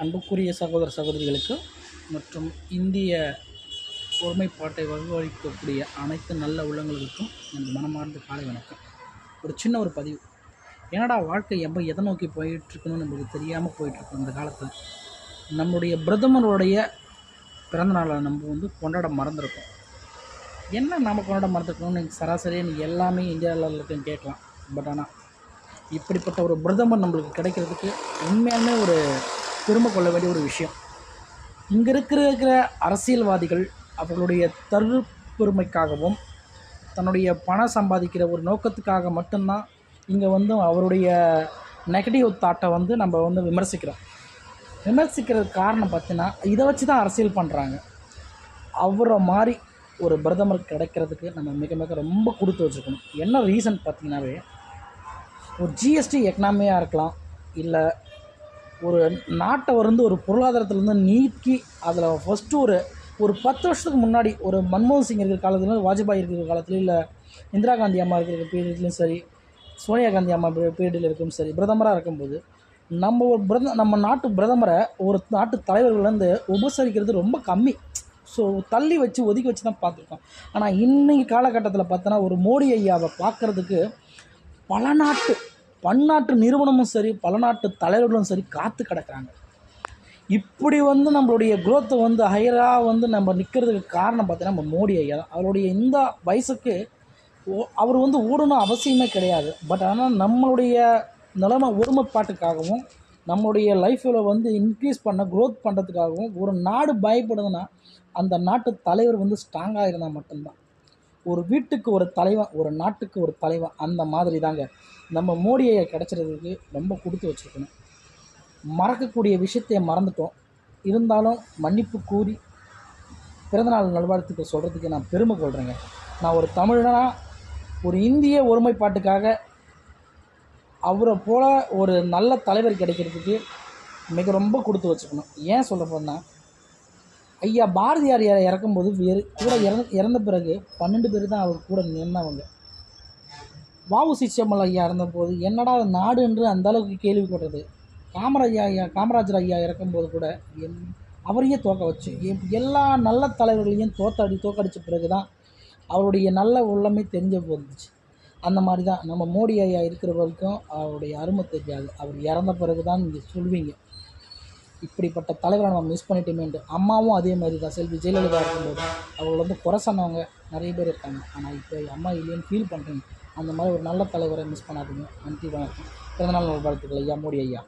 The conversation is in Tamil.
அன்புக்குரிய சகோதர சகோதரிகளுக்கு மற்றும் இந்திய ஒருமைப்பாட்டை வகுவளிக்கக்கூடிய அனைத்து நல்ல உள்ளங்களுக்கும் எனது மனமார்ந்த காலை வணக்கம். ஒரு சின்ன ஒரு பதிவு. என்னடா வாழ்க்கை எதை நோக்கி போயிட்டுருக்கணும்னு நம்மளுக்கு தெரியாமல் போயிட்டுருக்கோம். இந்த காலத்தில் நம்மளுடைய பிரதமருடைய பிறந்தநாளை நம்ம கொண்டாட மறந்துருக்கோம். என்ன நம்ம கொண்டாட மறந்துருக்கணும்னு சராசரியாக எல்லாமே இந்தியாவில் இருக்குன்னு கேட்கலாம். பட் ஆனால் இப்படிப்பட்ட ஒரு பிரதமர் நம்மளுக்கு கிடைக்கிறதுக்கு உண்மையாலுமே ஒரு பெருமை கொள்ள வேண்டிய ஒரு விஷயம். இங்கே இருக்கிற அரசியல்வாதிகள் அவர்களுடைய தற்பெருமைக்காகவும் தன்னுடைய பணம் சம்பாதிக்கிற ஒரு நோக்கத்துக்காக மட்டும்தான் இங்கே அவருடைய நெகட்டிவ் தாட்டை நம்ம விமர்சிக்கிறதுக்கு காரணம் பார்த்தீங்கன்னா இதை வச்சு தான் அரசியல் பண்ணுறாங்க. அவரை மாதிரி ஒரு பிரதமர் கிடைக்கிறதுக்கு நம்ம மிக மிக ரொம்ப கொடுத்து வச்சுருக்கணும். என்ன ரீசன் பார்த்தீங்கன்னாவே, ஒரு ஜிஎஸ்டி எக்கனாமியாக இருக்கலாம், இல்லை ஒரு நாட்டை ஒரு பொருளாதாரத்துலேருந்து நீக்கி அதில் ஃபஸ்ட்டு ஒரு 10 வருஷத்துக்கு முன்னாடி ஒரு மன்மோகன் சிங் இருக்கிற காலத்துலேயும், வாஜ்பாய் இருக்கிற காலத்துலையும், இல்லை இந்திரா காந்தி அம்மா இருக்கிற பீரியட்லையும் சரி, சோனியா காந்தி அம்மா பீரியடில் இருக்கும் சரி, பிரதமராக இருக்கும்போது நம்ம நாட்டு பிரதமரை ஒரு நாட்டு தலைவர்கள்லேருந்து உபசரிக்கிறது ரொம்ப கம்மி. ஸோ தள்ளி வச்சு ஒதுக்கி வச்சு தான் பார்த்துருக்கோம். ஆனால் இன்றைக்கி காலகட்டத்தில் பார்த்தோன்னா ஒரு மோடி ஐயாவை பார்க்குறதுக்கு பன்னாட்டு நிறுவனமும் சரி, பல நாட்டு தலைவர்களும் சரி காத்து கிடக்கிறாங்க. இப்படி நம்மளுடைய குரோத்தை ஹையராக நம்ம நிற்கிறதுக்கு காரணம் பார்த்தீங்கன்னா நம்ம மோடி ஐயா தான். அவருடைய இந்த வயசுக்கு அவர் ஓடணும் அவசியமே கிடையாது. பட் ஆனால் நம்மளுடைய நிலைமை ஒருமைப்பாட்டுக்காகவும் நம்மளுடைய லைஃப்பில் இன்க்ரீஸ் பண்ண க்ரோத் பண்ணுறதுக்காகவும் ஒரு நாடு பயப்படுதுன்னா அந்த நாட்டு தலைவர் ஸ்ட்ராங்காக இருந்தால் மட்டும்தான். ஒரு வீட்டுக்கு ஒரு தலைவன், ஒரு நாட்டுக்கு ஒரு தலைவன், அந்த மாதிரி தாங்க நம்ம மோடியை கிடச்சிறதுக்கு ரொம்ப கொடுத்து வச்சுருக்கணும். மறக்கக்கூடிய விஷயத்தைய மறந்துட்டோம். இருந்தாலும் மன்னிப்பு கூறி பிறந்தநாள் நல்வாழ்த்துக்கள் சொல்கிறதுக்கு நான் பெருமை கொள்கிறேங்க. நான் ஒரு தமிழனா ஒரு இந்திய ஒருமைப்பாட்டுக்காக அவரை போல் ஒரு நல்ல தலைவர் கிடைக்கிறதுக்கு மிக ரொம்ப கொடுத்து வச்சுக்கணும். ஏன் சொல்ல போனால், ஐயா பாரதியார் இறக்கும்போது கூட இறந்த பிறகு 12 பேர் தான் அவர் கூட நின்றவங்க. வ.உ.சி. சிதம்பரம் ஐயா இறந்தபோது என்னடா நாடு என்று அந்தளவுக்கு கேள்விப்படுறது. காமராஜர் ஐயா இறக்கும்போது கூட அவரையே தோக்க வச்சு எல்லா நல்ல தலைவர்களையும் தோக்கடித்த பிறகு தான் அவருடைய நல்ல உள்ளமே தெரிஞ்ச போந்துச்சு. அந்த மாதிரி தான் நம்ம மோடி ஐயா இருக்கிற வரைக்கும் அவருடைய அருமை தெரியாது. அவர் இறந்த பிறகு தான் நீங்கள் சொல்வீங்க, இப்படிப்பட்ட தலைவரை நம்ம மிஸ் பண்ணிட்டோமேன்ட்டு. அம்மாவும் அதே மாதிரி தான். செல்வி ஜெயலலிதா இருக்கும்போது அவங்கள குறை சொன்னவங்க நிறைய பேர் இருக்காங்க. ஆனால் இப்போ அம்மா இல்லைன்னு ஃபீல் பண்ணுறீங்க. அந்த மாதிரி ஒரு நல்ல தலைவரை மிஸ் பண்ணாதீங்க. நன்றி, வணக்கம். பிறந்தநாள் நல்வாழ்த்துக்கள் ஐயா, மோடி ஐயா.